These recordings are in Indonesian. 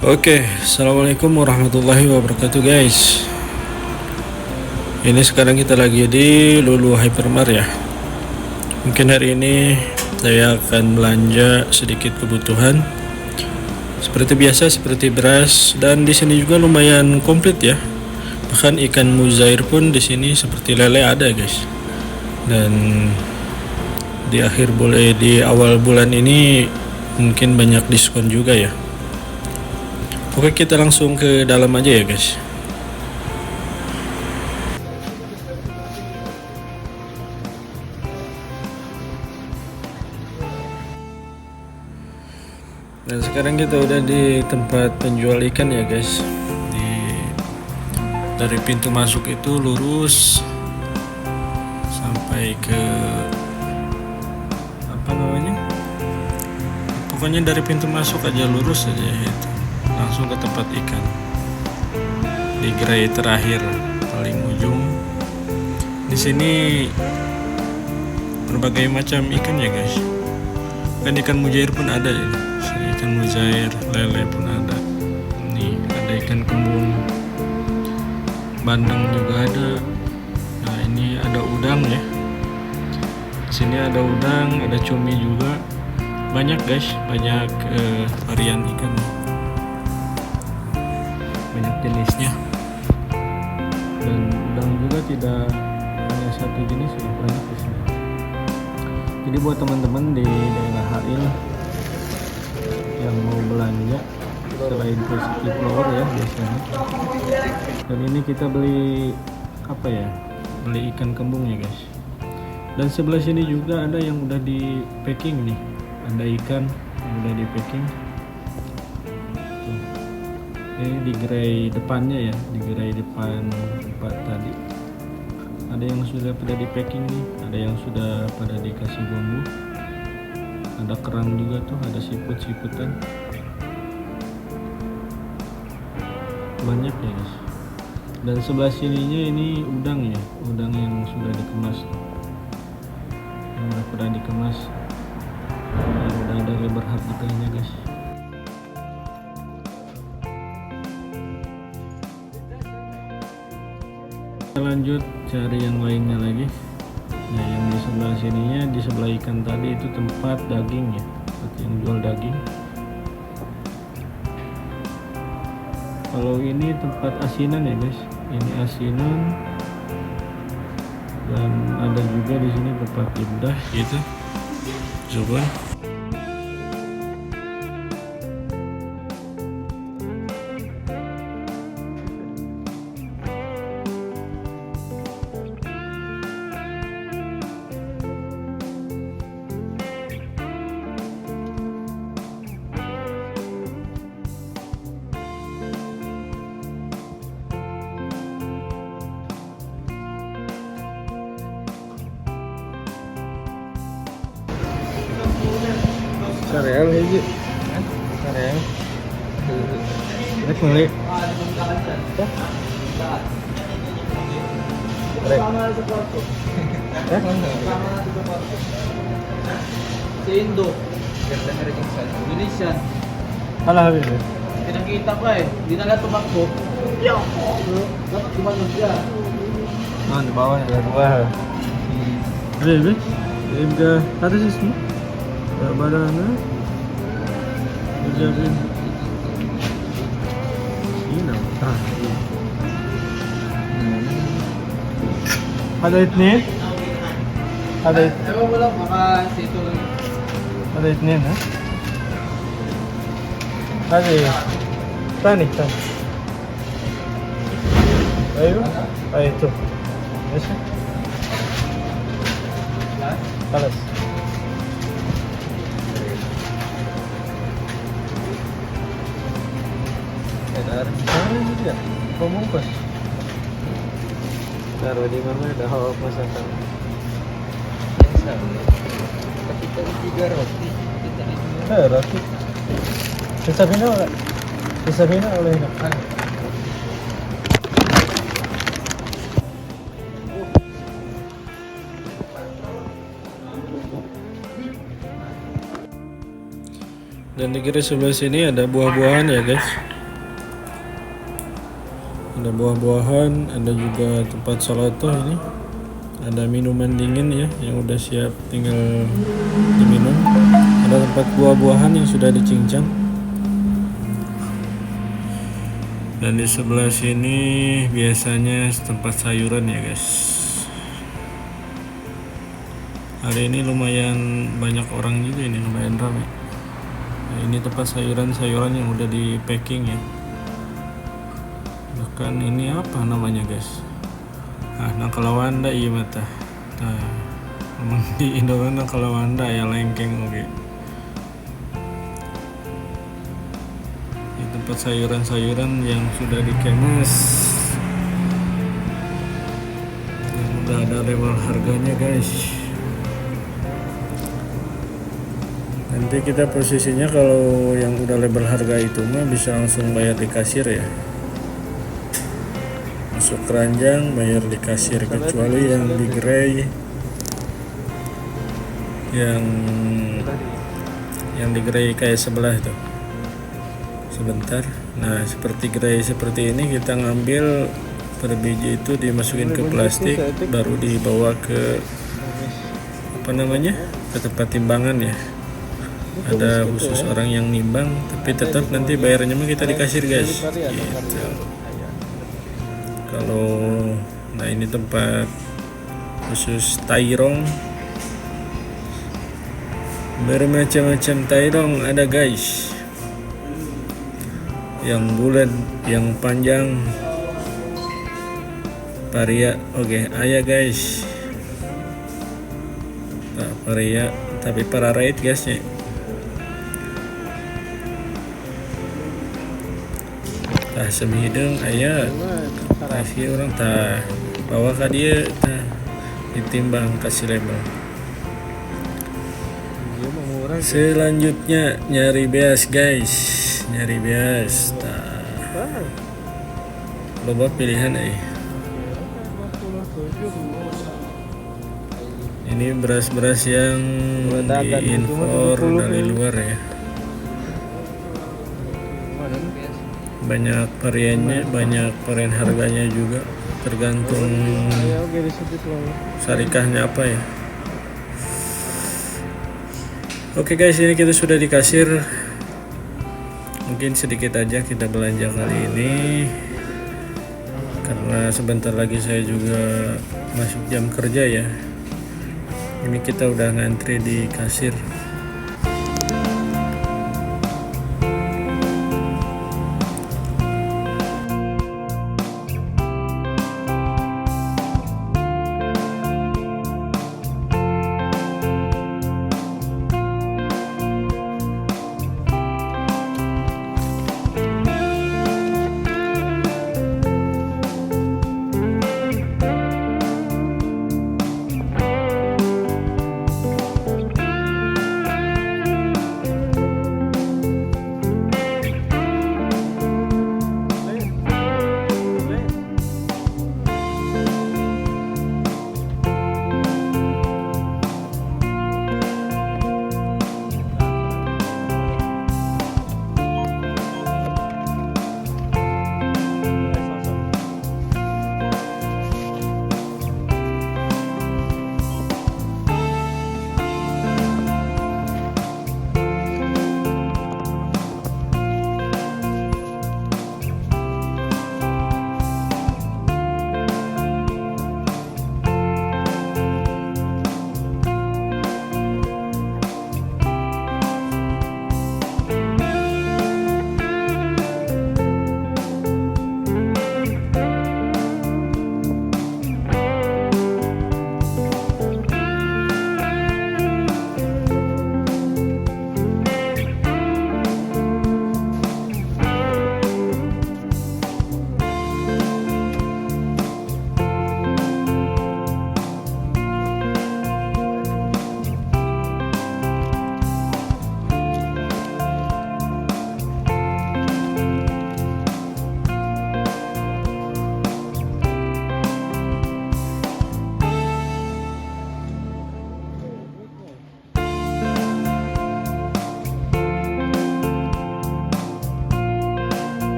Oke, assalamualaikum warahmatullahi wabarakatuh guys. Ini sekarang kita lagi di Lulu Hypermart ya. Mungkin hari ini saya akan belanja sedikit kebutuhan seperti biasa, seperti beras, dan di sini juga lumayan komplit ya. Bahkan ikan mujair pun di sini seperti lele ada guys. Dan di awal bulan ini mungkin banyak diskon juga ya. Oke, kita langsung ke dalam aja ya guys. Dan sekarang kita udah di tempat penjual ikan ya guys. Dari pintu masuk itu lurus sampai ke apa namanya? Pokoknya dari pintu masuk aja lurus aja itu. Langsung ke tempat ikan di gerai terakhir paling ujung. Di sini berbagai macam ikan ya guys. Kan ikan mujair pun ada ya. Ikan mujair, lele pun ada. Nih ada ikan kembung, bandeng juga ada. Nah ini ada udang ya. Di sini ada udang, ada cumi juga. Banyak guys, banyak varian ikan. Banyak jenisnya, dan udang juga tidak hanya satu jenis ya, banyak di sini. Jadi buat teman-teman di daerah HI yang mau belanja selain Positive Flower ya biasanya. Dan ini kita beli apa ya? Beli ikan kembung ya guys. Dan sebelah sini juga ada yang udah di packing nih. Ada ikan yang udah di packing. Ini di gerai depannya ya, di gerai depan tempat tadi. Ada yang sudah pada di packing nih, ada yang sudah pada dikasih bumbu. Ada kerang juga tuh, ada siput-siputan. Banyak ya guys. Dan sebelah sininya ini udang ya, udang yang sudah dikemas. Yang udah pada dikemas. Dan udah ada lebar harganya guys. Kita lanjut cari yang lainnya lagi. Nah yang di sebelah sininya, di sebelah ikan tadi itu tempat daging ya, tempat yang jual daging. Kalau ini tempat asinan ya guys, ini asinan. Dan ada juga di sini tempat lidah gitu, coba. Kareang hiji. Kareang. Rek meuli. Rek. Si Indo. Ganda na rin yung sa Indonesian. Alah habis. Kita ko eh. Di na lang tumakbo. Dapat gumanon siya. Ah, di bawah ada dua. Bebe, enggak ada sih semua. Barana. Ujabin. Ini nah. Ada ini? Ada itu. Ewan mo lang, baka sito lang. Ada ini na? Ada. Tani. Ayo. Ayo itu. Bisa? Alas. Ini dia, pemungkus. Taruh di mana ada hawak masakan. Kita tiga roti. Roti. Sesabina wala? Sesabina oleh nak. Dan di kiri sebelah sini ada buah-buahan ya guys. Ada buah-buahan, ada juga tempat salato ini. Ada minuman dingin ya yang udah siap tinggal diminum. Ada tempat buah-buahan yang sudah dicincang. Dan di sebelah sini biasanya tempat sayuran ya guys. Hari ini lumayan banyak orang juga, ini lumayan ramai. Nah, ini tempat sayuran-sayuran yang udah di packing ya. Bahkan ini apa namanya guys? Nakalawanda iya mata. Nah, memang di Indonesia nakalawanda ya lengkeng oke. Di tempat sayuran-sayuran yang sudah dikemas, yang udah ada label harganya guys. Nanti kita posisinya kalau yang udah label harga itu mah bisa langsung bayar di kasir ya. Masuk keranjang bayar di kasir, kecuali yang di gerai yang di gerai kayak sebelah itu. Sebentar. Nah, seperti gerai seperti ini kita ngambil per biji itu dimasukin ke plastik, baru dibawa ke apa namanya? Ke tempat timbangan ya. Ada khusus orang yang nimbang, tapi tetap nanti bayarnya mah kita di kasir guys. Gitu. Kalau nah ini tempat khusus tairong, bermacam-macam tairong ada guys, yang bulat, yang panjang, paria, oke, ayah guys. Nah, paria tapi para rate guys ya. Tah semideng ayah. Kasih orang tak bawa ke dia tak ditimbang kasih label. Selanjutnya nyari beas guys, nyari beas. Loba pilihan Ini beras-beras yang diimpor dari luar ya. Banyak variannya, banyak varian harganya juga, tergantung syarikahnya apa ya. Oke guys, ini kita sudah di kasir. Mungkin sedikit aja kita belanja kali ini, karena sebentar lagi saya juga masuk jam kerja ya. Ini kita udah ngantri di kasir.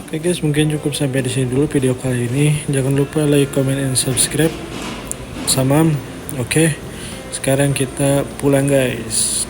Oke guys, mungkin cukup sampai di sini dulu video kali ini. Jangan lupa like, comment, and subscribe. Samam. Oke. Sekarang kita pulang guys.